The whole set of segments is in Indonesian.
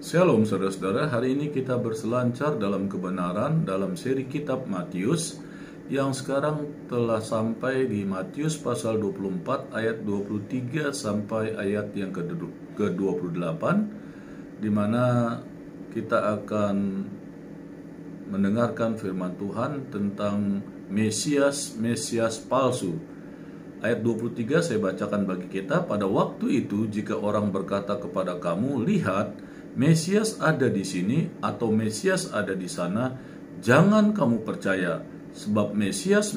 Shalom saudara-saudara, hari ini kita berselancar dalam kebenaran dalam seri kitab Matius yang sekarang telah sampai di Matius pasal 24 ayat 23 sampai ayat yang ke-28, di mana kita akan mendengarkan firman Tuhan tentang Mesias palsu. Ayat 23 saya bacakan bagi kita. Pada waktu itu jika orang berkata kepada kamu, lihat, Mesias ada di sini atau Mesias ada di sana, jangan kamu percaya, sebab Mesias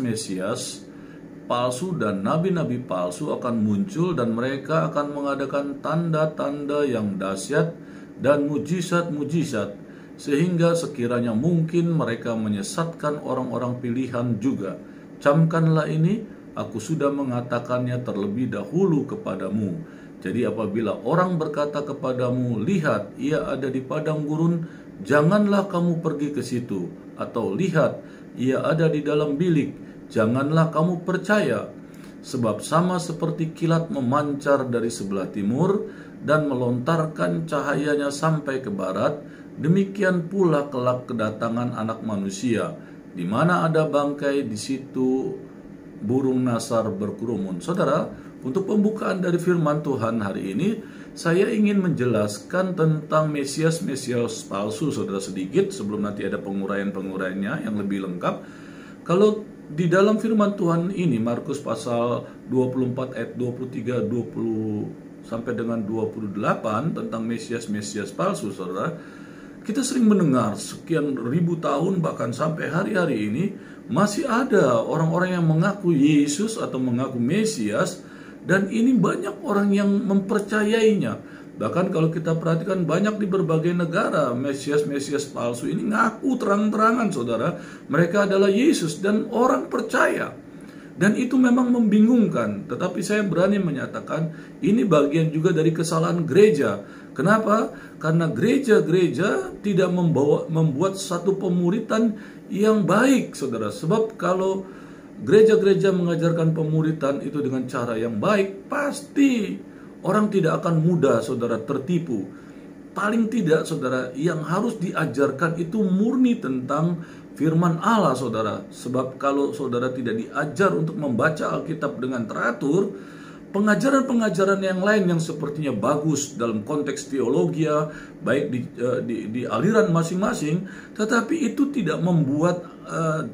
palsu dan nabi-nabi palsu akan muncul dan mereka akan mengadakan tanda-tanda yang dahsyat dan mujizat-mujizat, sehingga sekiranya mungkin mereka menyesatkan orang-orang pilihan juga. Camkanlah ini, aku sudah mengatakannya terlebih dahulu kepadamu. Jadi apabila orang berkata kepadamu, lihat, ia ada di padang gurun, janganlah kamu pergi ke situ. Atau lihat, ia ada di dalam bilik, janganlah kamu percaya. Sebab sama seperti kilat memancar dari sebelah timur dan melontarkan cahayanya sampai ke barat, demikian pula kelak kedatangan Anak Manusia. Di mana ada bangkai, di situ burung nasar berkerumun. Saudara, untuk pembukaan dari firman Tuhan hari ini, saya ingin menjelaskan tentang Mesias palsu, saudara, sedikit sebelum nanti ada penguraian-penguraiannya yang lebih lengkap. Kalau di dalam firman Tuhan ini, Markus pasal 24 ayat 23, 20 sampai dengan 28 tentang Mesias palsu, saudara, kita sering mendengar sekian ribu tahun bahkan sampai hari-hari ini masih ada orang-orang yang mengaku Yesus atau mengaku Mesias, dan ini banyak orang yang mempercayainya. Bahkan kalau kita perhatikan banyak di berbagai negara Mesias palsu ini ngaku terang-terangan, saudara, mereka adalah Yesus dan orang percaya. Dan itu memang membingungkan, tetapi saya berani menyatakan ini bagian juga dari kesalahan gereja. Kenapa? Karena gereja-gereja tidak membuat satu pemuritan yang baik, saudara. Sebab kalau gereja-gereja mengajarkan pemuritan itu dengan cara yang baik, pasti orang tidak akan mudah, saudara, tertipu. Paling tidak, saudara, yang harus diajarkan itu murni tentang firman Allah, saudara. Sebab kalau saudara tidak diajar untuk membaca Alkitab dengan teratur, pengajaran-pengajaran yang lain yang sepertinya bagus dalam konteks teologi, baik di aliran masing-masing, tetapi itu tidak membuat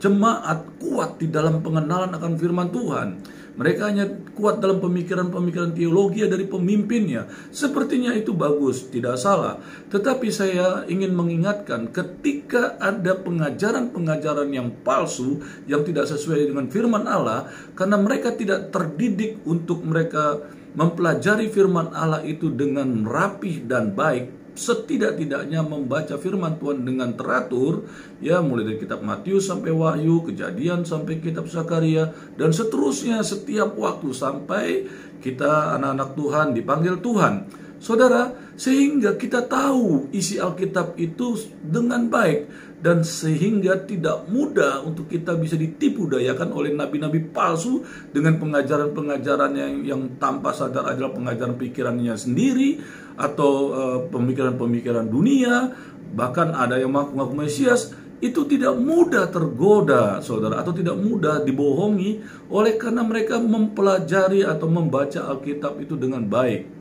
jemaat kuat di dalam pengenalan akan firman Tuhan. Mereka hanya kuat dalam pemikiran-pemikiran teologi dari pemimpinnya. Sepertinya itu bagus, tidak salah. Tetapi saya ingin mengingatkan, ketika ada pengajaran-pengajaran yang palsu, yang tidak sesuai dengan firman Allah, karena mereka tidak terdidik untuk mereka mempelajari firman Allah itu dengan rapih dan baik, setidak-tidaknya membaca firman Tuhan dengan teratur, ya, mulai dari kitab Matius sampai Wahyu, Kejadian sampai kitab Zakaria, dan seterusnya setiap waktu sampai kita anak-anak Tuhan dipanggil Tuhan, saudara, sehingga kita tahu isi Alkitab itu dengan baik, dan sehingga tidak mudah untuk kita bisa ditipu dayakan oleh nabi-nabi palsu dengan pengajaran-pengajaran yang tanpa sadar adalah pengajaran pikirannya sendiri atau pemikiran-pemikiran dunia. Bahkan ada yang mengaku Mesias. Itu tidak mudah tergoda, saudara, atau tidak mudah dibohongi oleh karena mereka mempelajari atau membaca Alkitab itu dengan baik.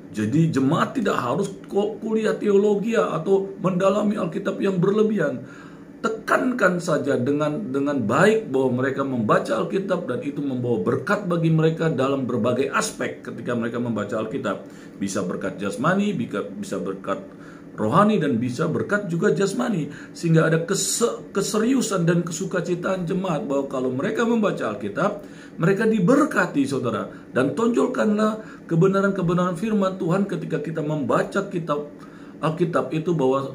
Jadi jemaat tidak harus kuliah teologi atau mendalami Alkitab yang berlebihan. Tekankan saja dengan baik bahwa mereka membaca Alkitab dan itu membawa berkat bagi mereka dalam berbagai aspek ketika mereka membaca Alkitab. Bisa berkat jasmani, bisa berkat rohani, dan bisa berkat juga jasmani. Sehingga ada keseriusan dan kesukacitaan jemaat bahwa kalau mereka membaca Alkitab, mereka diberkati, saudara. Dan tonjolkanlah kebenaran-kebenaran firman Tuhan ketika kita membaca kitab Alkitab itu, bahwa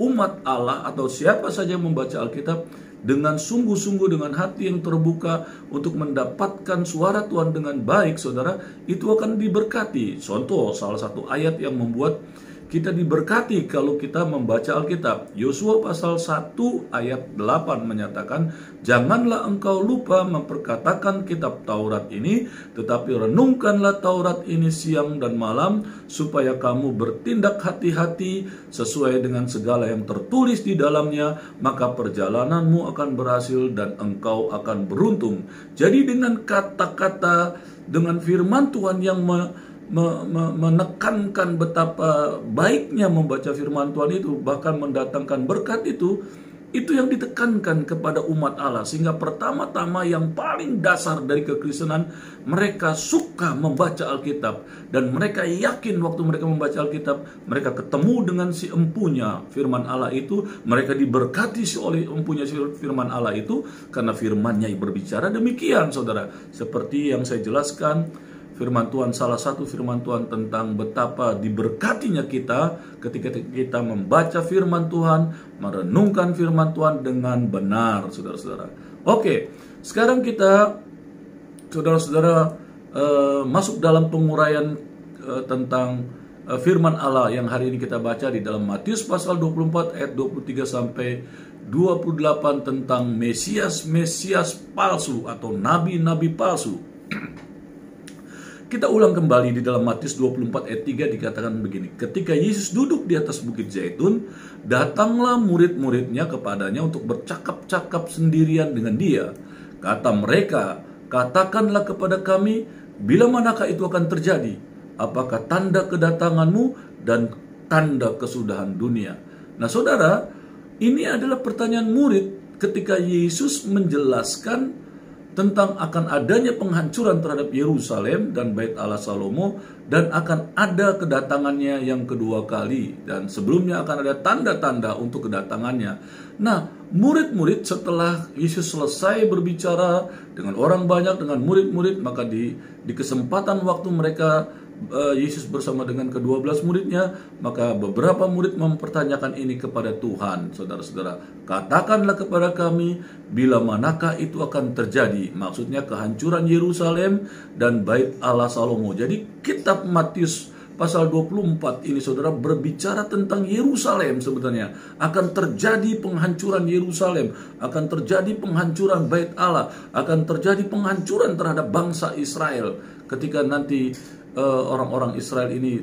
umat Allah atau siapa saja yang membaca Alkitab dengan sungguh-sungguh, dengan hati yang terbuka untuk mendapatkan suara Tuhan dengan baik, saudara, itu akan diberkati. Contoh, salah satu ayat yang membuat kita diberkati kalau kita membaca Alkitab. Yosua pasal 1 ayat 8 menyatakan, "Janganlah engkau lupa memperkatakan kitab Taurat ini, tetapi renungkanlah Taurat ini siang dan malam, supaya kamu bertindak hati-hati sesuai dengan segala yang tertulis di dalamnya, maka perjalananmu akan berhasil dan engkau akan beruntung." Jadi dengan kata-kata, dengan firman Tuhan yang menekankan betapa baiknya membaca firman Tuhan itu, bahkan mendatangkan berkat itu yang ditekankan kepada umat Allah. Sehingga pertama-tama yang paling dasar dari kekristenan, mereka suka membaca Alkitab, dan mereka yakin waktu mereka membaca Alkitab, mereka ketemu dengan si empunya firman Allah itu, mereka diberkati oleh empunya firman Allah itu, karena firman-Nya berbicara demikian, saudara. Seperti yang saya jelaskan, firman Tuhan, salah satu firman Tuhan tentang betapa diberkatinya kita ketika kita membaca firman Tuhan, merenungkan firman Tuhan dengan benar, saudara-saudara. Oke, sekarang kita, saudara-saudara, masuk dalam penguraian tentang firman Allah yang hari ini kita baca di dalam Matius pasal 24 ayat 23 sampai 28 tentang Mesias palsu atau nabi-nabi palsu. Kita ulang kembali di dalam Matius 24 ayat 3 dikatakan begini. Ketika Yesus duduk di atas bukit Zaitun, datanglah murid-muridnya kepadanya untuk bercakap-cakap sendirian dengan dia. Kata mereka, "Katakanlah kepada kami, bila manakah itu akan terjadi? Apakah tanda kedatanganmu dan tanda kesudahan dunia?" Nah, saudara, ini adalah pertanyaan murid ketika Yesus menjelaskan tentang akan adanya penghancuran terhadap Yerusalem dan Bait Allah Salomo, dan akan ada kedatangannya yang kedua kali, dan sebelumnya akan ada tanda-tanda untuk kedatangannya. Nah, murid-murid setelah Yesus selesai berbicara dengan orang banyak, dengan murid-murid, maka di kesempatan waktu mereka Yesus bersama dengan ke-12 muridnya, maka beberapa murid mempertanyakan ini kepada Tuhan. Saudara-saudara, katakanlah kepada kami, bila manakah itu akan terjadi? Maksudnya kehancuran Yerusalem dan Bait Allah Salomo. Jadi kitab Matius pasal 24 ini, saudara, berbicara tentang Yerusalem. Sebenarnya akan terjadi penghancuran Yerusalem, akan terjadi penghancuran Bait Allah, akan terjadi penghancuran terhadap bangsa Israel ketika nanti orang-orang Israel ini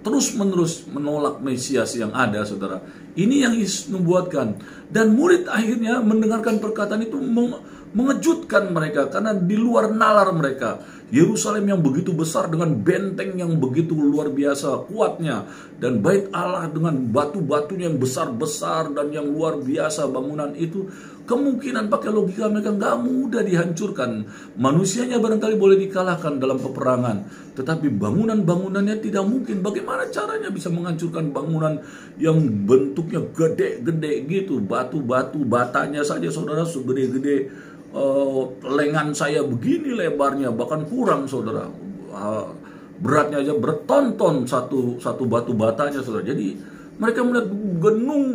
terus-menerus menolak Mesias yang ada, saudara. Ini yang Yesus membuatkan. Dan murid akhirnya mendengarkan perkataan itu mengejutkan mereka, karena di luar nalar mereka. Yerusalem yang begitu besar dengan benteng yang begitu luar biasa kuatnya, dan Bait Allah dengan batu-batunya yang besar-besar dan yang luar biasa bangunan itu, kemungkinan pakai logika mereka nggak mudah dihancurkan. Manusianya barangkali boleh dikalahkan dalam peperangan, tetapi bangunan-bangunannya tidak mungkin. Bagaimana caranya bisa menghancurkan bangunan yang bentuknya gede-gede gitu, batu-batu batanya saja, saudara, segede-gede lengan saya begini lebarnya, bahkan kurang, saudara. Beratnya aja bertonton satu batu batanya, saudara. Jadi mereka melihat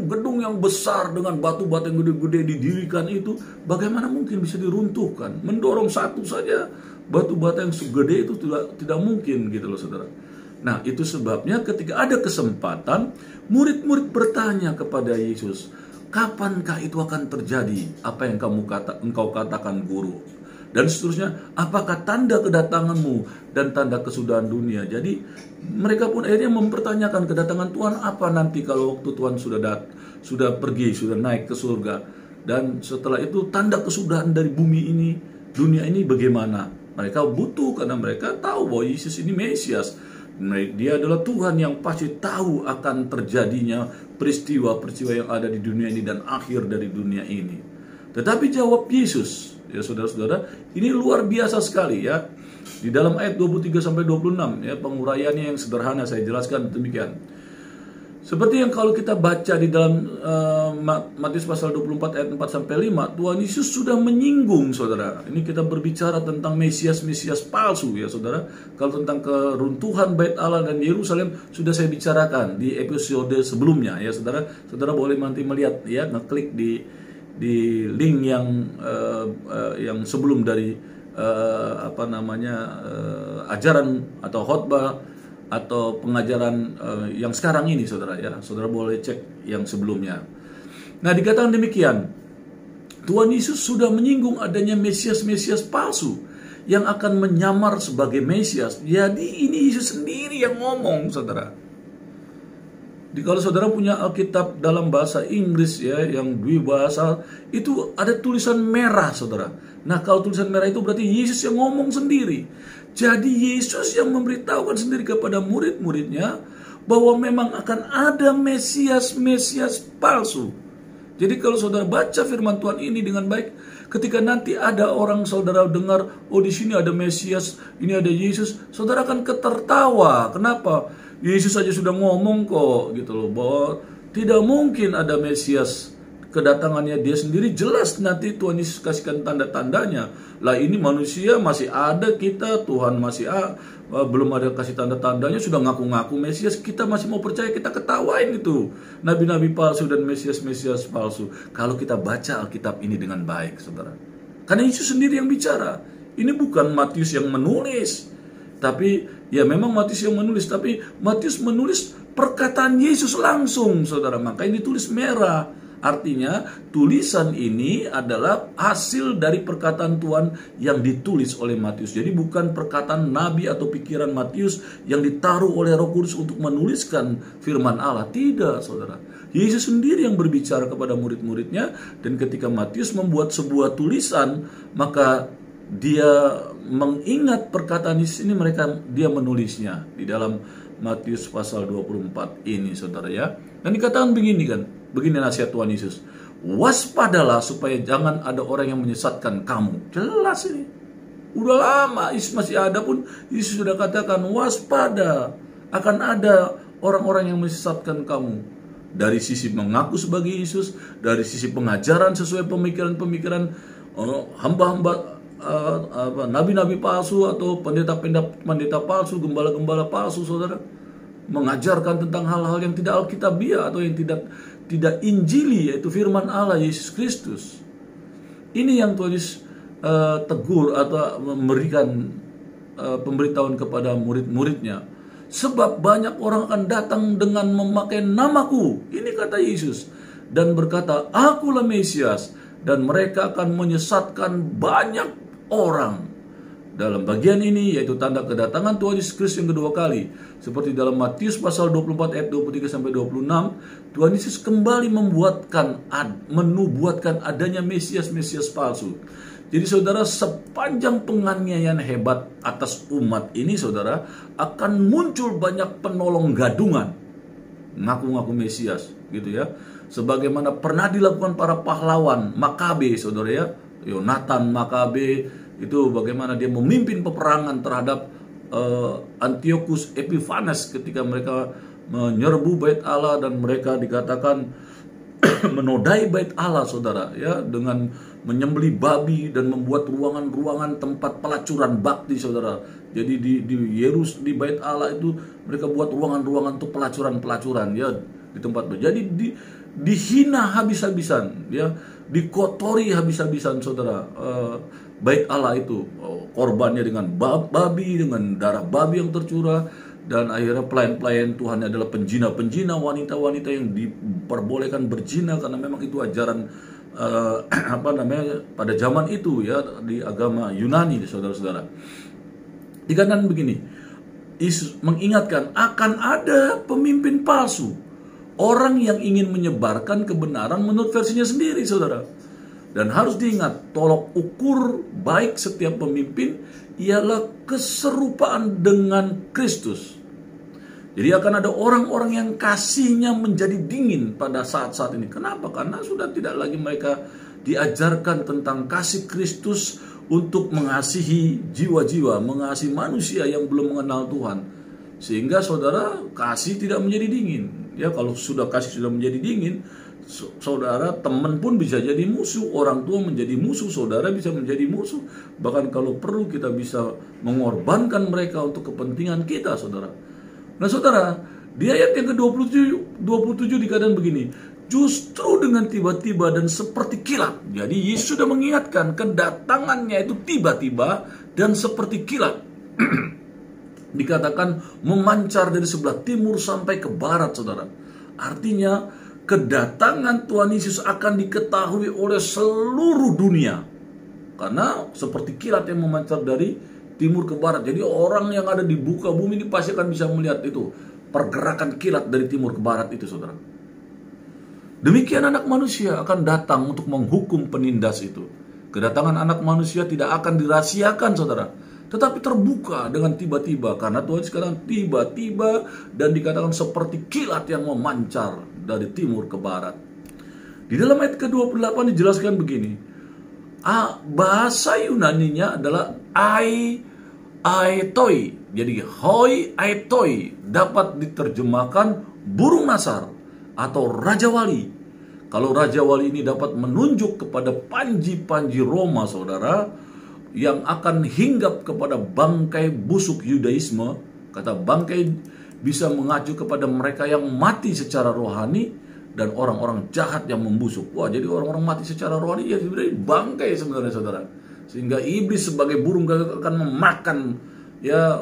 gedung yang besar dengan batu-batu yang gede-gede didirikan itu, bagaimana mungkin bisa diruntuhkan? Mendorong satu saja batu bata yang segede itu tidak mungkin, gitu loh, saudara. Nah, itu sebabnya ketika ada kesempatan, murid-murid bertanya kepada Yesus, "Kapankah itu akan terjadi? Apa yang engkau katakan, Guru?" Dan seterusnya, "Apakah tanda kedatanganmu dan tanda kesudahan dunia?" Jadi mereka pun akhirnya mempertanyakan kedatangan Tuhan apa nanti kalau waktu Tuhan sudah pergi, sudah naik ke surga. Dan setelah itu tanda kesudahan dari bumi ini, dunia ini bagaimana? Mereka butuh, karena mereka tahu bahwa Yesus ini Mesias. Dia adalah Tuhan yang pasti tahu akan terjadinya peristiwa-peristiwa yang ada di dunia ini dan akhir dari dunia ini. Tetapi jawab Yesus, ya saudara-saudara, ini luar biasa sekali ya. Di dalam ayat 23 sampai 26 ya, penguraiannya yang sederhana saya jelaskan demikian. Seperti yang kalau kita baca di dalam Matius pasal 24 ayat 4 sampai 5, Tuhan Yesus sudah menyinggung, saudara. Ini kita berbicara tentang Mesias palsu ya, saudara. Kalau tentang keruntuhan Bait Allah dan Yerusalem sudah saya bicarakan di episode sebelumnya ya, saudara. Saudara boleh nanti melihat ya, ngeklik di link yang sebelum dari ajaran atau khotbah atau pengajaran yang sekarang ini, saudara ya. Saudara boleh cek yang sebelumnya. Nah, dikatakan demikian, Tuhan Yesus sudah menyinggung adanya Mesias-Mesias palsu yang akan menyamar sebagai Mesias. Jadi ini Yesus sendiri yang ngomong, saudara. Kalau saudara punya Alkitab dalam bahasa Inggris ya, yang dwibahasa, itu ada tulisan merah, saudara. Nah, kalau tulisan merah itu berarti Yesus yang ngomong sendiri. Jadi Yesus yang memberitahukan sendiri kepada murid-muridnya bahwa memang akan ada Mesias-Mesias palsu. Jadi kalau saudara baca firman Tuhan ini dengan baik, ketika nanti ada orang saudara dengar, oh di sini ada Mesias, ini ada Yesus, saudara akan ketertawa. Kenapa? Yesus saja sudah ngomong kok, gitu loh, bahwa tidak mungkin ada Mesias. Kedatangannya dia sendiri jelas nanti Tuhan Yesus kasihkan tanda-tandanya. Lah ini manusia masih ada kita, Tuhan masih belum ada kasih tanda-tandanya, sudah ngaku-ngaku Mesias, kita masih mau percaya, kita ketawain itu nabi-nabi palsu dan Mesias-Mesias palsu. Kalau kita baca Alkitab ini dengan baik, saudara, karena Yesus sendiri yang bicara. Ini bukan Matius yang menulis, tapi ya memang Matius yang menulis, tapi Matius menulis perkataan Yesus langsung, saudara. Makanya ditulis merah. Artinya tulisan ini adalah hasil dari perkataan Tuhan yang ditulis oleh Matius. Jadi bukan perkataan nabi atau pikiran Matius yang ditaruh oleh Roh Kudus untuk menuliskan firman Allah. Tidak, saudara. Yesus sendiri yang berbicara kepada murid-muridnya, dan ketika Matius membuat sebuah tulisan, maka dia mengingat perkataan Yesus ini, dia menulisnya di dalam Matius pasal 24 ini, saudara ya. Dan dikatakan begini kan, begini nasihat Tuhan Yesus, waspadalah supaya jangan ada orang yang menyesatkan kamu. Jelas ini, udah lama Yesus masih ada pun Yesus sudah katakan waspada, akan ada orang-orang yang menyesatkan kamu. Dari sisi mengaku sebagai Yesus, dari sisi pengajaran sesuai pemikiran-pemikiran hamba-hamba nabi-nabi palsu atau pendeta palsu, gembala-gembala palsu, saudara, mengajarkan tentang hal-hal yang tidak alkitabiah atau yang tidak injili, yaitu firman Allah Yesus Kristus. Ini yang Tuhan Yesus tegur atau memberikan pemberitahuan kepada murid-muridnya. Sebab banyak orang akan datang dengan memakai namaku, ini kata Yesus, dan berkata, akulah Mesias, dan mereka akan menyesatkan banyak orang. Dalam bagian ini yaitu tanda kedatangan Tuhan Yesus Kristus yang kedua kali. Seperti dalam Matius pasal 24 ayat 23-26, Tuhan Yesus kembali menubuatkan adanya Mesias-Mesias palsu. Jadi saudara, sepanjang penganiayaan hebat atas umat ini, saudara, akan muncul banyak penolong gadungan, ngaku-ngaku Mesias, gitu ya. Sebagaimana pernah dilakukan para pahlawan Makabe, saudara ya. Yonatan Makabe, itu bagaimana dia memimpin peperangan terhadap Antiochus Epiphanes ketika mereka menyerbu bait Allah, dan mereka dikatakan menodai bait Allah, saudara ya, dengan menyembelih babi dan membuat ruangan-ruangan tempat pelacuran bakti, saudara. Jadi di bait Allah itu mereka buat ruangan-ruangan untuk pelacuran ya di tempat. Jadi dihina habis-habisan ya, dikotori habis-habisan, saudara. Bait Allah itu korbannya dengan babi, dengan darah babi yang tercurah, dan akhirnya pelayan-pelayan Tuhan adalah penjina-penjina, wanita-wanita yang diperbolehkan berzina karena memang itu ajaran pada zaman itu ya, di agama Yunani, saudara-saudara. Dikatakan begini, Yesus mengingatkan akan ada pemimpin palsu, orang yang ingin menyebarkan kebenaran menurut versinya sendiri, saudara. Dan harus diingat, tolok ukur baik setiap pemimpin ialah keserupaan dengan Kristus. Jadi akan ada orang-orang yang kasihnya menjadi dingin pada saat-saat ini. Kenapa? Karena sudah tidak lagi mereka diajarkan tentang kasih Kristus untuk mengasihi jiwa-jiwa, mengasihi manusia yang belum mengenal Tuhan. Sehingga saudara, kasih tidak menjadi dingin. Ya, kalau kasih sudah menjadi dingin, saudara, teman pun bisa jadi musuh, orang tua menjadi musuh, saudara bisa menjadi musuh. Bahkan kalau perlu kita bisa mengorbankan mereka untuk kepentingan kita, saudara. Nah, saudara, di ayat yang ke-27 dikatakan begini, justru dengan tiba-tiba dan seperti kilat. Jadi Yesus sudah mengingatkan kedatangannya itu tiba-tiba dan seperti kilat. Dikatakan memancar dari sebelah timur sampai ke barat, saudara. Artinya kedatangan Tuhan Yesus akan diketahui oleh seluruh dunia. Karena seperti kilat yang memancar dari timur ke barat. Jadi orang yang ada di muka bumi ini pasti akan bisa melihat itu. Pergerakan kilat dari timur ke barat itu, saudara. Demikian anak manusia akan datang untuk menghukum penindas itu. Kedatangan anak manusia tidak akan dirahasiakan, saudara, tetapi terbuka dengan tiba-tiba. Karena Tuhan sekarang tiba-tiba dan dikatakan seperti kilat yang memancar dari timur ke barat. Di dalam ayat ke-28 dijelaskan begini. Bahasa Yunaninya adalah aitoi. Jadi hoi aitoi dapat diterjemahkan burung nasar atau Raja Wali. Kalau Raja Wali ini dapat menunjuk kepada panji-panji Roma, saudara, yang akan hinggap kepada bangkai busuk Yudaisme. Kata bangkai bisa mengacu kepada mereka yang mati secara rohani dan orang-orang jahat yang membusuk. Wah, jadi orang-orang mati secara rohani ya sebenarnya bangkai sebenarnya, saudara. Sehingga iblis sebagai burung akan memakan ya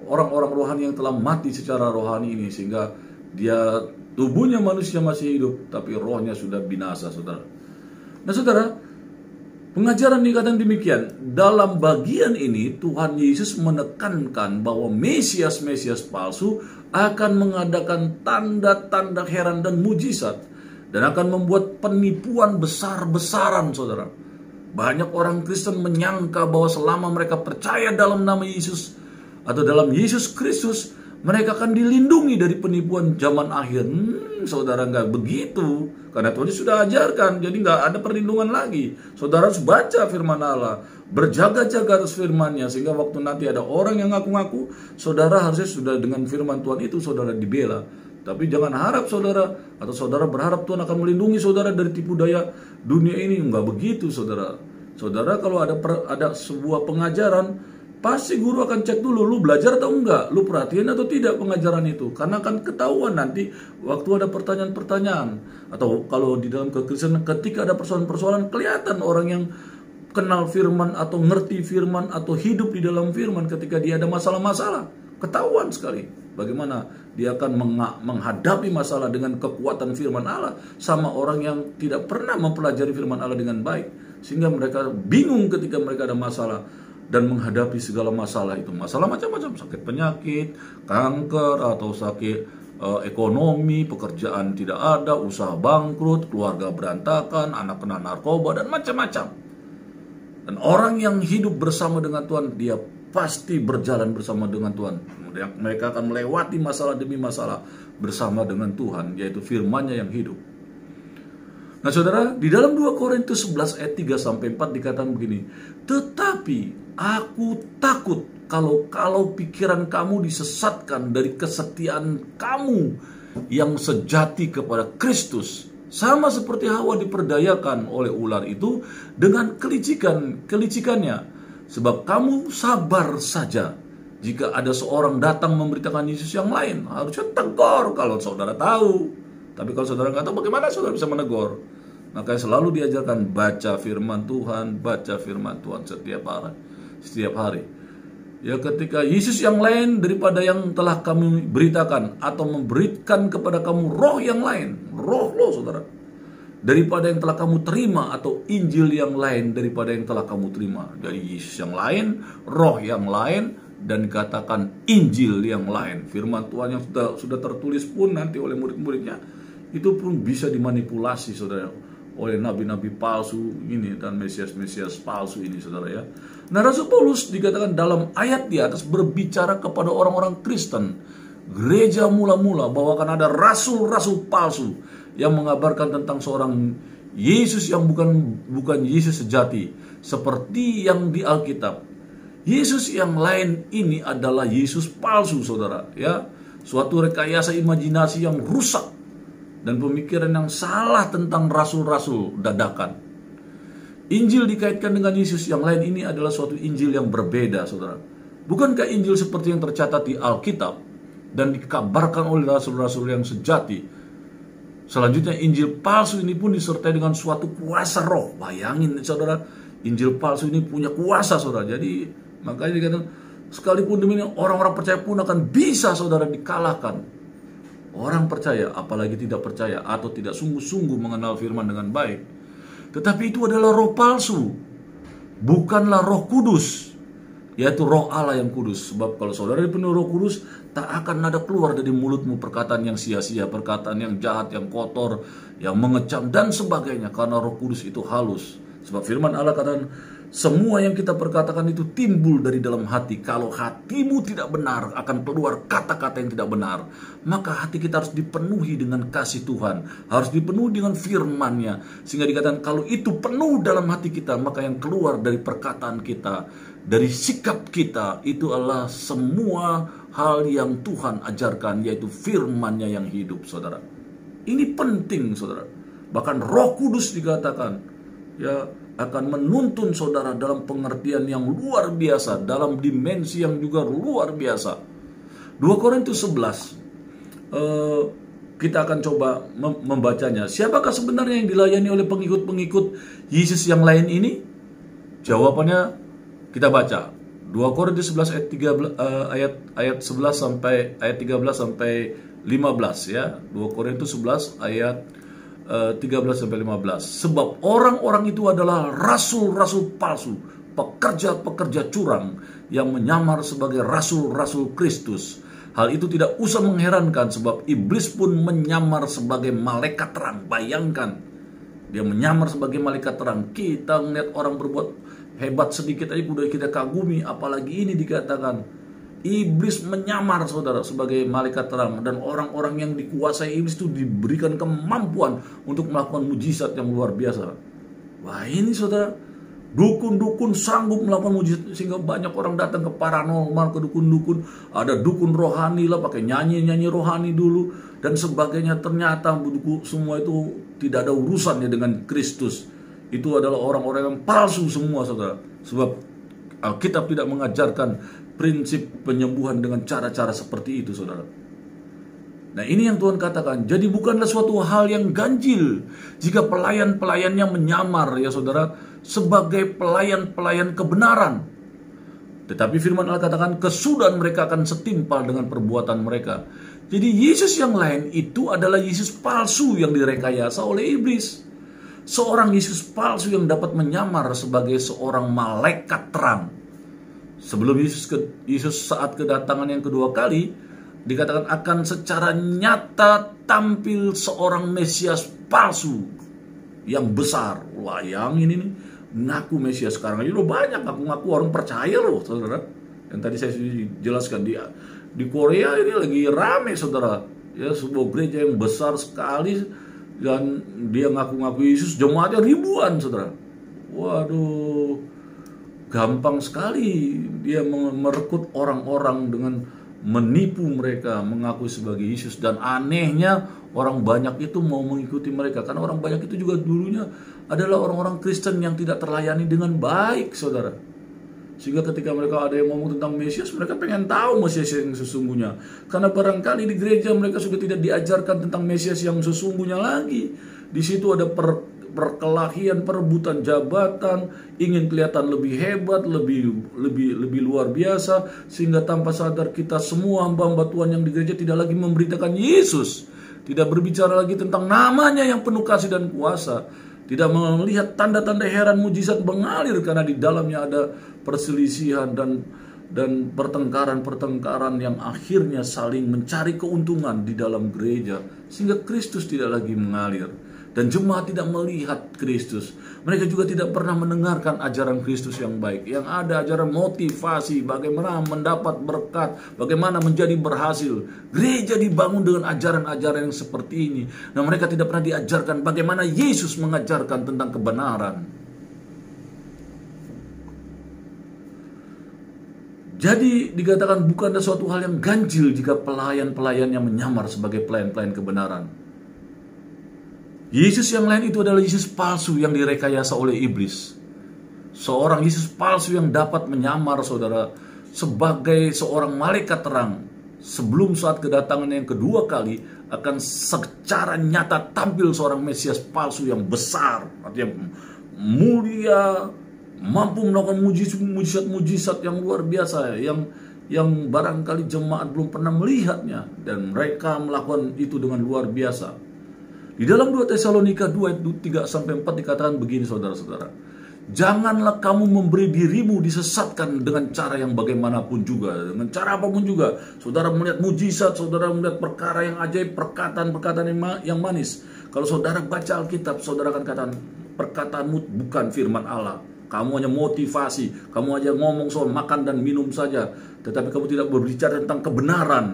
orang-orang rohani yang telah mati secara rohani ini, sehingga dia tubuhnya manusia masih hidup tapi rohnya sudah binasa, saudara. Nah, saudara, pengajaran dikatakan demikian. Dalam bagian ini Tuhan Yesus menekankan bahwa Mesias-Mesias palsu akan mengadakan tanda-tanda heran dan mujizat dan akan membuat penipuan besar-besaran, saudara. Banyak orang Kristen menyangka bahwa selama mereka percaya dalam nama Yesus atau dalam Yesus Kristus, mereka akan dilindungi dari penipuan zaman akhir. Saudara, nggak begitu. Karena Tuhan sudah ajarkan, jadi nggak ada perlindungan lagi. Saudara harus baca firman Allah, berjaga-jaga atas firman-Nya, sehingga waktu nanti ada orang yang ngaku-ngaku, saudara harusnya sudah dengan firman Tuhan itu saudara dibela. Tapi jangan harap saudara, atau saudara berharap Tuhan akan melindungi saudara dari tipu daya dunia ini. Nggak begitu, saudara. Saudara, kalau ada sebuah pengajaran, pasti guru akan cek dulu, lu belajar atau enggak, lu perhatiin atau tidak pengajaran itu. Karena akan ketahuan nanti waktu ada pertanyaan-pertanyaan. Atau kalau di dalam kekristenan ketika ada persoalan-persoalan, kelihatan orang yang kenal firman atau ngerti firman atau hidup di dalam firman ketika dia ada masalah-masalah. Ketahuan sekali bagaimana dia akan menghadapi masalah dengan kekuatan firman Allah sama orang yang tidak pernah mempelajari firman Allah dengan baik. Sehingga mereka bingung ketika mereka ada masalah dan menghadapi segala masalah itu. Masalah macam-macam, sakit penyakit, kanker, atau sakit ekonomi, pekerjaan tidak ada, usaha bangkrut, keluarga berantakan, anak kena narkoba, dan macam-macam. Dan orang yang hidup bersama dengan Tuhan, dia pasti berjalan bersama dengan Tuhan. Mereka akan melewati masalah demi masalah bersama dengan Tuhan, yaitu firman-Nya yang hidup. Nah, saudara, di dalam 2 Korintus 11 ayat 3-4 dikatakan begini, tetapi aku takut kalau pikiran kamu disesatkan dari kesetiaan kamu yang sejati kepada Kristus, sama seperti Hawa diperdayakan oleh ular itu dengan kelicikannya. Sebab kamu sabar saja jika ada seorang datang memberitakan Yesus yang lain. Harusnya tegur kalau saudara tahu. Tapi kalau saudara nggak tahu, bagaimana saudara bisa menegur? Makanya selalu diajarkan baca firman Tuhan, baca firman Tuhan setiap hari. Ya, ketika Yesus yang lain daripada yang telah kami beritakan, atau memberikan kepada kamu roh yang lain, roh lo saudara, daripada yang telah kamu terima, atau Injil yang lain daripada yang telah kamu terima. Dari Yesus yang lain, roh yang lain, dan katakan Injil yang lain. Firman Tuhan yang sudah tertulis pun nanti oleh murid-muridnya, itu pun bisa dimanipulasi, saudara, oleh nabi-nabi palsu ini dan mesias-mesias palsu ini, saudara ya. Nah, Rasul Paulus dikatakan dalam ayat di atas berbicara kepada orang-orang Kristen, gereja mula-mula, bahwa akan ada rasul-rasul palsu yang mengabarkan tentang seorang Yesus yang bukan Yesus sejati, seperti yang di Alkitab. Yesus yang lain ini adalah Yesus palsu, saudara ya. Suatu rekayasa imajinasi yang rusak dan pemikiran yang salah tentang rasul-rasul dadakan. Injil dikaitkan dengan Yesus yang lain ini adalah suatu Injil yang berbeda, saudara. Bukankah Injil seperti yang tercatat di Alkitab dan dikabarkan oleh rasul-rasul yang sejati? Selanjutnya, Injil palsu ini pun disertai dengan suatu kuasa roh. Bayangin, saudara, Injil palsu ini punya kuasa, saudara. Jadi makanya dikatakan Sekalipun demikian, orang-orang percaya pun akan bisa saudara dikalahkan. Orang percaya, apalagi tidak percaya atau tidak sungguh-sungguh mengenal firman dengan baik. Tetapi itu adalah roh palsu, bukanlah Roh Kudus, yaitu Roh Allah yang kudus. Sebab kalau saudara dipenuhi Roh Kudus, tak akan ada keluar dari mulutmu perkataan yang sia-sia, perkataan yang jahat, yang kotor, yang mengecam dan sebagainya. Karena Roh Kudus itu halus. Sebab firman Allah katakan, semua yang kita perkatakan itu timbul dari dalam hati. Kalau hatimu tidak benar, akan keluar kata-kata yang tidak benar. Maka hati kita harus dipenuhi dengan kasih Tuhan, harus dipenuhi dengan firman-Nya. Sehingga dikatakan kalau itu penuh dalam hati kita, maka yang keluar dari perkataan kita, dari sikap kita, itu adalah semua hal yang Tuhan ajarkan, yaitu firman-Nya yang hidup, saudara. Ini penting, saudara. Bahkan Roh Kudus dikatakan, ya, akan menuntun saudara dalam pengertian yang luar biasa, dalam dimensi yang juga luar biasa. 2 Korintus 11, kita akan coba membacanya. Siapakah sebenarnya yang dilayani oleh pengikut-pengikut Yesus yang lain ini? Jawabannya kita baca 2 Korintus 11 ayat 11 sampai ayat 13 sampai 15 ya. 2 Korintus 11 ayat 13 sampai 15. Sebab orang-orang itu adalah rasul-rasul palsu, pekerja-pekerja curang yang menyamar sebagai rasul-rasul Kristus. Hal itu tidak usah mengherankan, sebab iblis pun menyamar sebagai malaikat terang. Bayangkan, dia menyamar sebagai malaikat terang. Kita melihat orang berbuat hebat sedikit aja udah kita kagumi, apalagi ini dikatakan iblis menyamar saudara sebagai malaikat terang. Dan orang-orang yang dikuasai iblis itu diberikan kemampuan untuk melakukan mujizat yang luar biasa. Wah, ini saudara, dukun-dukun sanggup melakukan mujizat, sehingga banyak orang datang ke paranormal, ke dukun-dukun. Ada dukun rohani lah, pakai nyanyi-nyanyi rohani dulu dan sebagainya. Ternyata semua itu tidak ada urusannya dengan Kristus. Itu adalah orang-orang yang palsu semua, saudara. Sebab Alkitab tidak mengajarkan prinsip penyembuhan dengan cara-cara seperti itu, saudara. Nah, ini yang Tuhan katakan. Jadi bukanlah suatu hal yang ganjil jika pelayan-pelayannya menyamar, ya saudara, sebagai pelayan-pelayan kebenaran. Tetapi firman Allah katakan, kesudahan mereka akan setimpal dengan perbuatan mereka. Jadi Yesus yang lain itu adalah Yesus palsu yang direkayasa oleh iblis. Seorang Yesus palsu yang dapat menyamar sebagai seorang malaikat terang. Sebelum Yesus saat kedatangan yang kedua kali, dikatakan akan secara nyata tampil seorang Mesias palsu yang besar. Wah, yang ini nih, ngaku Mesias. Sekarang aja udah banyak ngaku-ngaku orang percaya loh, saudara. Yang tadi saya jelaskan, di Korea ini lagi rame, saudara. Ya, sebuah gereja yang besar sekali, dan dia ngaku-ngaku Yesus, jemaatnya ribuan, saudara. Waduh, gampang sekali dia merekrut orang-orang dengan menipu mereka, mengaku sebagai Yesus. Dan anehnya orang banyak itu mau mengikuti mereka, karena orang banyak itu juga dulunya adalah orang-orang Kristen yang tidak terlayani dengan baik, saudara. Sehingga ketika mereka ada yang ngomong tentang Mesias, mereka pengen tahu Mesias yang sesungguhnya. Karena barangkali di gereja mereka sudah tidak diajarkan tentang Mesias yang sesungguhnya lagi. Di situ ada perkelahian, perebutan jabatan, ingin kelihatan lebih hebat, lebih luar biasa, sehingga tanpa sadar kita semua hamba-hamba Tuhan yang di gereja tidak lagi memberitakan Yesus, tidak berbicara lagi tentang namanya yang penuh kasih dan kuasa, tidak melihat tanda-tanda heran mujizat mengalir, karena di dalamnya ada perselisihan dan pertengkaran yang akhirnya saling mencari keuntungan di dalam gereja, sehingga Kristus tidak lagi mengalir. Dan jemaat tidak melihat Kristus. Mereka juga tidak pernah mendengarkan ajaran Kristus yang baik. Yang ada ajaran motivasi, bagaimana mendapat berkat, bagaimana menjadi berhasil. Gereja dibangun dengan ajaran-ajaran yang seperti ini. Nah, mereka tidak pernah diajarkan bagaimana Yesus mengajarkan tentang kebenaran. Jadi dikatakan bukan ada suatu hal yang ganjil jika pelayan-pelayan yang menyamar sebagai pelayan-pelayan kebenaran. Yesus yang lain itu adalah Yesus palsu yang direkayasa oleh iblis. Seorang Yesus palsu yang dapat menyamar, saudara, sebagai seorang malaikat terang. Sebelum saat kedatangan yang kedua kali, akan secara nyata tampil seorang Mesias palsu yang besar, artinya mulia, mampu melakukan mujizat-mujizat yang luar biasa, yang barangkali jemaat belum pernah melihatnya, dan mereka melakukan itu dengan luar biasa. Di dalam 2 Tesalonika 2 ayat 3 sampai 4 dikatakan begini, saudara-saudara. Janganlah kamu memberi dirimu disesatkan dengan cara yang bagaimanapun juga, dengan cara apapun juga. Saudara melihat mujizat, saudara melihat perkara yang ajaib, perkataan-perkataan yang manis. Kalau saudara baca Alkitab, saudara akan katakan, perkataanmu bukan firman Allah. Kamu hanya motivasi, kamu hanya ngomong soal makan dan minum saja, tetapi kamu tidak berbicara tentang kebenaran.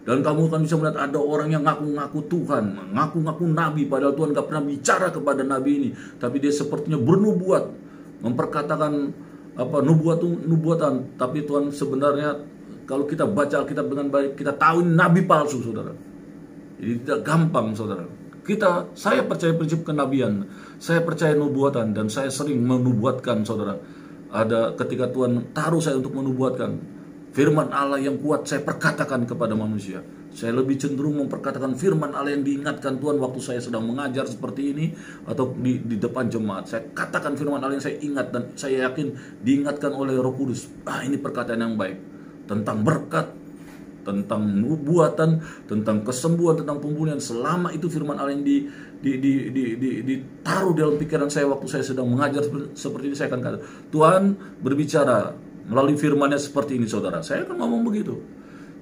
Dan kamu akan bisa melihat ada orang yang ngaku-ngaku Tuhan, ngaku-ngaku Nabi, padahal Tuhan gak pernah bicara kepada Nabi ini. Tapi dia sepertinya bernubuat, memperkatakan nubuatan. Tapi Tuhan sebenarnya, kalau kita baca Alkitab dengan baik, kita tahu ini Nabi palsu, saudara. Jadi tidak gampang, saudara. Saya percaya prinsip kenabian, saya percaya nubuatan, dan saya sering menubuatkan, saudara. Ada ketika Tuhan taruh saya untuk menubuatkan firman Allah yang kuat, saya perkatakan kepada manusia. Saya lebih cenderung memperkatakan firman Allah yang diingatkan Tuhan waktu saya sedang mengajar seperti ini, atau di depan jemaat. Saya katakan firman Allah yang saya ingat, dan saya yakin diingatkan oleh Roh Kudus. Ini perkataan yang baik tentang berkat, tentang nubuatan, tentang kesembuhan, tentang pemulihan. Selama itu firman Allah yang ditaruh dalam pikiran saya waktu saya sedang mengajar seperti ini, saya akan kata, Tuhan berbicara melalui firman-Nya seperti ini, saudara. Saya akan ngomong begitu.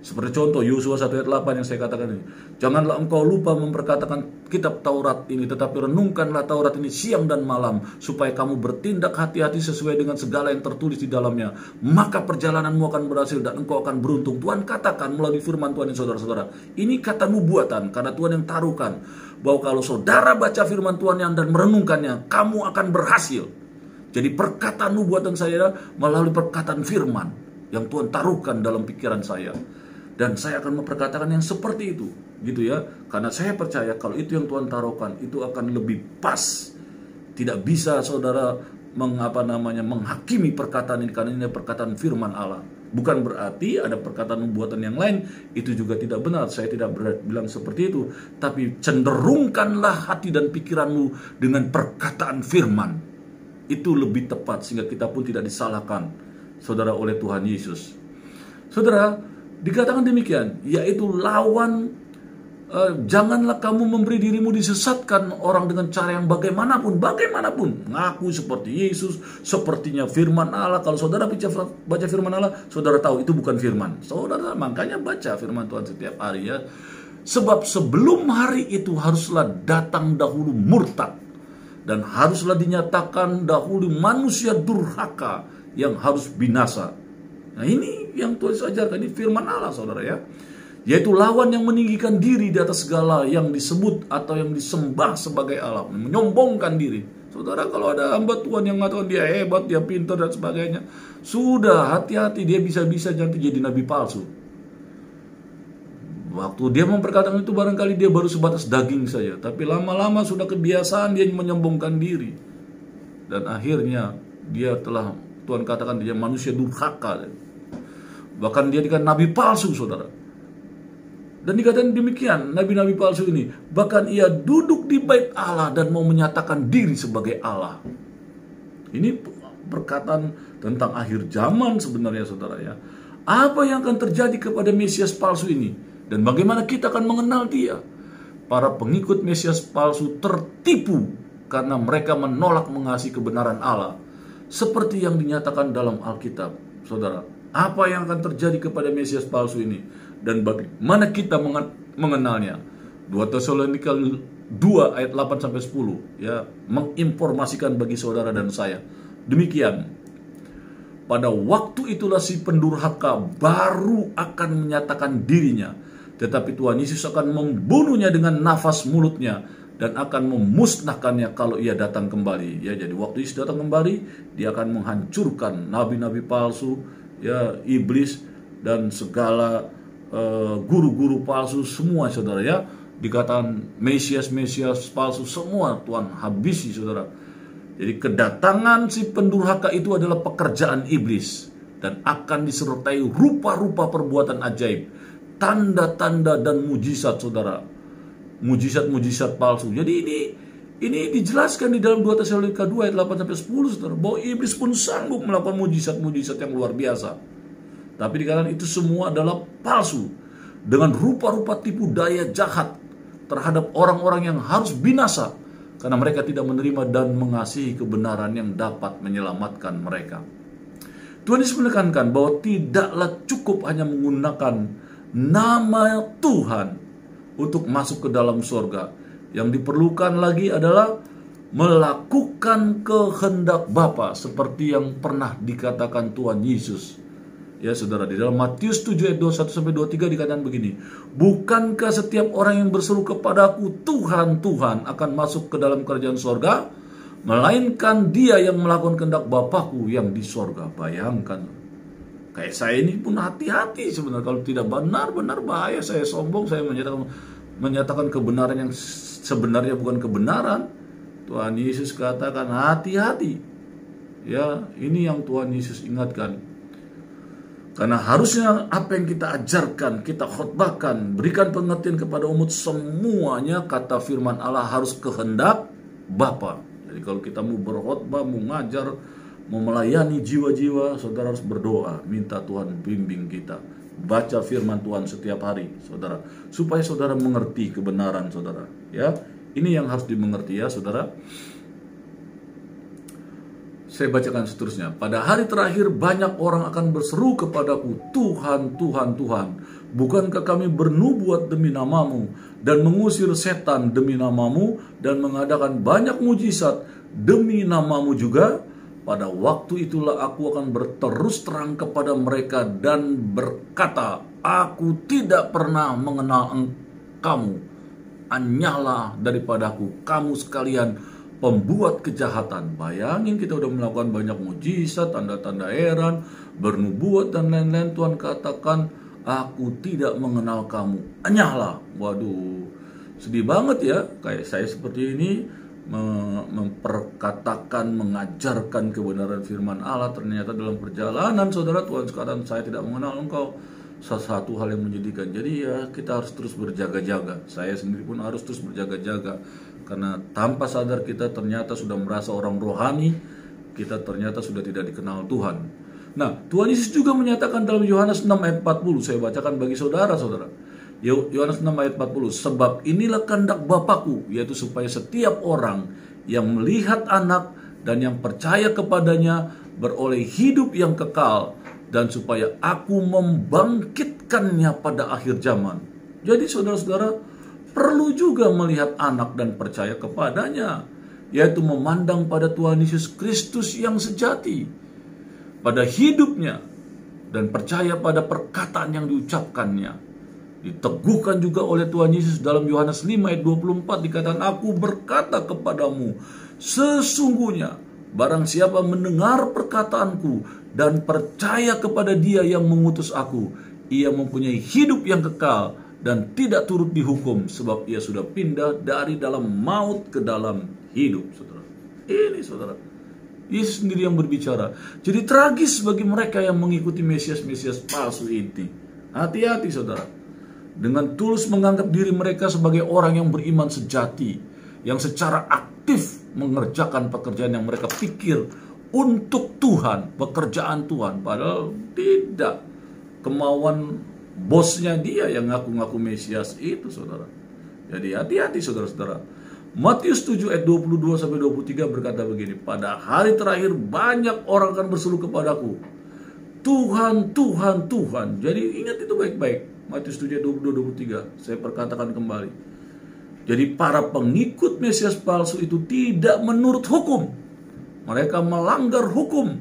Seperti contoh Yosua 1 ayat 8 yang saya katakan ini. Janganlah engkau lupa memperkatakan kitab Taurat ini, tetapi renungkanlah Taurat ini siang dan malam, supaya kamu bertindak hati-hati sesuai dengan segala yang tertulis di dalamnya. Maka perjalananmu akan berhasil dan engkau akan beruntung. Tuhan katakan melalui firman Tuhan ini, saudara-saudara. Ini kata nubuatan, karena Tuhan yang taruhkan, bahwa kalau saudara baca firman Tuhan dan merenungkannya, kamu akan berhasil. Jadi perkataan nubuatan saya melalui perkataan firman yang Tuhan taruhkan dalam pikiran saya. Dan saya akan memperkatakan yang seperti itu, gitu ya. Karena saya percaya kalau itu yang Tuhan taruhkan, itu akan lebih pas. Tidak bisa saudara menghakimi perkataan ini, karena ini perkataan firman Allah. Bukan berarti ada perkataan nubuatan yang lain itu juga tidak benar. Saya tidak bilang seperti itu. Tapi cenderungkanlah hati dan pikiranmu dengan perkataan firman. Itu lebih tepat, sehingga kita pun tidak disalahkan, saudara, oleh Tuhan Yesus. Saudara, dikatakan demikian, yaitu lawan, janganlah kamu memberi dirimu disesatkan orang dengan cara yang bagaimanapun, ngaku seperti Yesus, sepertinya firman Allah. Kalau saudara baca firman Allah, saudara tahu itu bukan firman. Saudara makanya baca firman Tuhan setiap hari, ya. Sebab sebelum hari itu haruslah datang dahulu murtad, dan haruslah dinyatakan dahulu manusia durhaka yang harus binasa. Nah, ini yang Tuhan ajarkan, ini firman Allah, saudara, ya. Yaitu lawan yang meninggikan diri di atas segala yang disebut atau yang disembah sebagai Allah, menyombongkan diri. Saudara, kalau ada hamba Tuhan yang mengatakan dia hebat, dia pintar dan sebagainya, sudah hati-hati, dia bisa-bisa nanti jadi nabi palsu. Waktu dia memperkatakan itu, barangkali dia baru sebatas daging saja, tapi lama-lama sudah kebiasaan dia menyombongkan diri, dan akhirnya dia telah, Tuhan katakan dia manusia durhaka, bahkan dia dikatakan nabi palsu, saudara. Dan dikatakan demikian, nabi-nabi palsu ini bahkan ia duduk di bait Allah dan mau menyatakan diri sebagai Allah. Ini perkataan tentang akhir zaman sebenarnya, saudara, ya. Apa yang akan terjadi kepada Mesias palsu ini? Dan bagaimana kita akan mengenal dia? Para pengikut Mesias palsu tertipu karena mereka menolak mengasihi kebenaran Allah, seperti yang dinyatakan dalam Alkitab, saudara. Apa yang akan terjadi kepada Mesias palsu ini? Dan bagaimana kita mengenalnya? 2 Tesalonika 2 ayat 8-10, ya, menginformasikan bagi saudara dan saya. Demikian. Pada waktu itulah si pendurhaka baru akan menyatakan dirinya, tetapi Tuhan Yesus akan membunuhnya dengan nafas mulutnya dan akan memusnahkannya kalau ia datang kembali. Ya, jadi waktu Yesus datang kembali, dia akan menghancurkan nabi-nabi palsu, ya, iblis dan segala guru-guru palsu semua, saudara, ya. Dikatakan Mesias palsu semua Tuhan habisi, saudara. Jadi kedatangan si pendurhaka itu adalah pekerjaan iblis dan akan disertai rupa-rupa perbuatan ajaib, tanda-tanda dan mujizat, saudara. Mujizat-mujizat palsu. Jadi Ini dijelaskan di dalam 2 Tesalonika 2 ayat 8 sampai 10, saudara, bahwa iblis pun sanggup melakukan mujizat-mujizat yang luar biasa. Tapi dikatakan itu semua adalah palsu, dengan rupa-rupa tipu daya jahat terhadap orang-orang yang harus binasa karena mereka tidak menerima dan mengasihi kebenaran yang dapat menyelamatkan mereka. Tuhan Yesus menekankan bahwa tidaklah cukup hanya menggunakan nama Tuhan untuk masuk ke dalam surga. Yang diperlukan lagi adalah melakukan kehendak Bapa seperti yang pernah dikatakan Tuhan Yesus. Ya saudara, di dalam Matius 7 ayat 21 sampai 23 dikatakan begini, bukankah setiap orang yang berseru kepadaku Tuhan, Tuhan akan masuk ke dalam kerajaan surga, melainkan dia yang melakukan kehendak Bapakku yang di surga. Bayangkan, kayak saya ini pun hati-hati sebenarnya, kalau tidak benar-benar bahaya. Saya sombong, saya menyatakan kebenaran yang sebenarnya bukan kebenaran. Tuhan Yesus katakan hati-hati. Ya, ini yang Tuhan Yesus ingatkan. Karena harusnya apa yang kita ajarkan, kita khotbahkan, berikan pengertian kepada umat semuanya, kata firman Allah, harus kehendak Bapa. Jadi kalau kita mau berkhotbah, mau ngajar, mau melayani jiwa-jiwa, saudara harus berdoa, minta Tuhan bimbing kita. Baca firman Tuhan setiap hari, saudara, supaya saudara mengerti kebenaran, saudara. Ya, ini yang harus dimengerti ya, saudara. Saya bacakan seterusnya. Pada hari terakhir banyak orang akan berseru kepadaku, Tuhan, Tuhan, Tuhan, bukankah kami bernubuat demi namamu dan mengusir setan demi namamu dan mengadakan banyak mujizat demi namamu juga? Pada waktu itulah aku akan berterus terang kepada mereka dan berkata, aku tidak pernah mengenal kamu. Anyahlah daripadaku, kamu sekalian pembuat kejahatan. Bayangin, kita udah melakukan banyak mujizat, tanda-tanda heran, bernubuat dan lain-lain. Tuhan katakan, aku tidak mengenal kamu. Anyahlah. Waduh, sedih banget ya. Kayak saya seperti ini memperkatakan, mengajarkan kebenaran firman Allah. Ternyata dalam perjalanan, saudara, Tuhan sekarang saya tidak mengenal engkau. Satu hal yang menyedihkan. Jadi ya, kita harus terus berjaga-jaga. Saya sendiri pun harus terus berjaga-jaga. Karena tanpa sadar kita ternyata sudah merasa orang rohani, kita ternyata sudah tidak dikenal Tuhan. Nah, Tuhan Yesus juga menyatakan dalam Yohanes 6 ayat 40, saya bacakan bagi saudara-saudara. Yohanes 6 ayat 40, sebab inilah kehendak Bapakku, yaitu supaya setiap orang yang melihat anak dan yang percaya kepadanya beroleh hidup yang kekal, dan supaya aku membangkitkannya pada akhir zaman. Jadi saudara-saudara, perlu juga melihat anak dan percaya kepadanya, yaitu memandang pada Tuhan Yesus Kristus yang sejati, pada hidupnya, dan percaya pada perkataan yang diucapkannya. Diteguhkan juga oleh Tuhan Yesus dalam Yohanes 5 ayat 24 dikatakan, aku berkata kepadamu, sesungguhnya barang siapa mendengar perkataanku dan percaya kepada dia yang mengutus aku, ia mempunyai hidup yang kekal dan tidak turut dihukum, sebab ia sudah pindah dari dalam maut ke dalam hidup. Saudara, ini saudara, Yesus sendiri yang berbicara. Jadi tragis bagi mereka yang mengikuti Mesias-Mesias palsu ini. Hati-hati saudara, dengan tulus menganggap diri mereka sebagai orang yang beriman sejati, yang secara aktif mengerjakan pekerjaan yang mereka pikir untuk Tuhan, pekerjaan Tuhan, padahal tidak. Kemauan bosnya dia yang ngaku-ngaku Mesias itu, saudara. Jadi hati-hati saudara-saudara. Matius 7 ayat 22 sampai 23 berkata begini, pada hari terakhir banyak orang akan berseru kepadaku, Tuhan, Tuhan, Tuhan. Jadi ingat itu baik-baik. Matius 7 ayat 22 23. Saya perkatakan kembali. Jadi para pengikut Mesias palsu itu tidak menurut hukum. Mereka melanggar hukum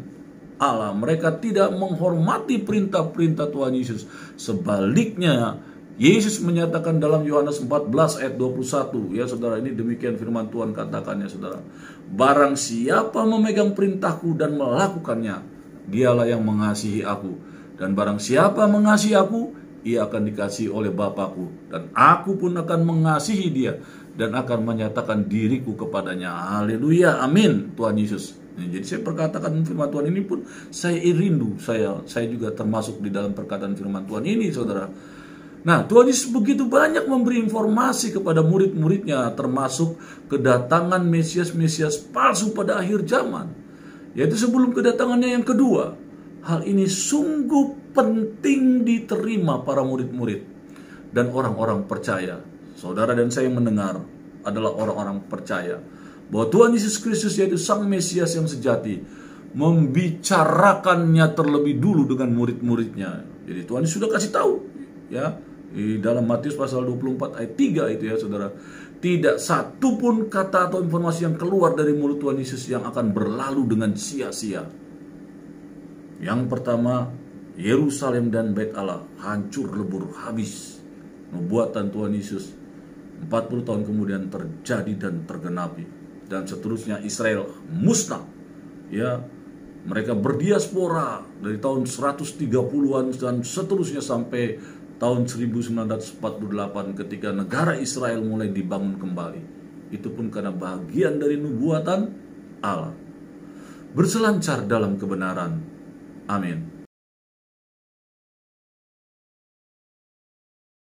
Allah. Mereka tidak menghormati perintah-perintah Tuhan Yesus. Sebaliknya, Yesus menyatakan dalam Yohanes 14 ayat 21. Ya saudara, ini demikian firman Tuhan katakan ya saudara. Barang siapa memegang perintahku dan melakukannya, dialah yang mengasihi aku. Dan barang siapa mengasihi aku, ia akan dikasihi oleh Bapakku. Dan aku pun akan mengasihi dia dan akan menyatakan diriku kepadanya. Haleluya, amin, Tuhan Yesus. Jadi saya perkatakan firman Tuhan ini pun saya rindu. Saya juga termasuk di dalam perkataan firman Tuhan ini, saudara. Nah, Tuhan Yesus begitu banyak memberi informasi kepada murid-muridnya, termasuk kedatangan Mesias-Mesias palsu pada akhir zaman, yaitu sebelum kedatangannya yang kedua. Hal ini sungguh penting diterima para murid-murid dan orang-orang percaya. Saudara dan saya yang mendengar adalah orang-orang percaya bahwa Tuhan Yesus Kristus, yaitu Sang Mesias yang sejati, membicarakannya terlebih dulu dengan murid-muridnya. Jadi Tuhan Yesus sudah kasih tahu, ya, di dalam Matius pasal 24 ayat 3 itu, ya saudara. Tidak satu pun kata atau informasi yang keluar dari mulut Tuhan Yesus yang akan berlalu dengan sia-sia. Yang pertama, Yerusalem dan Bait Allah hancur lebur habis. Nubuatan Tuhan Yesus 40 tahun kemudian terjadi dan tergenapi. Dan seterusnya Israel musnah. Ya, mereka berdiaspora dari tahun 130-an dan seterusnya sampai tahun 1948 ketika negara Israel mulai dibangun kembali. Itu pun karena bagian dari nubuatan Allah. Berselancar dalam kebenaran. Amin.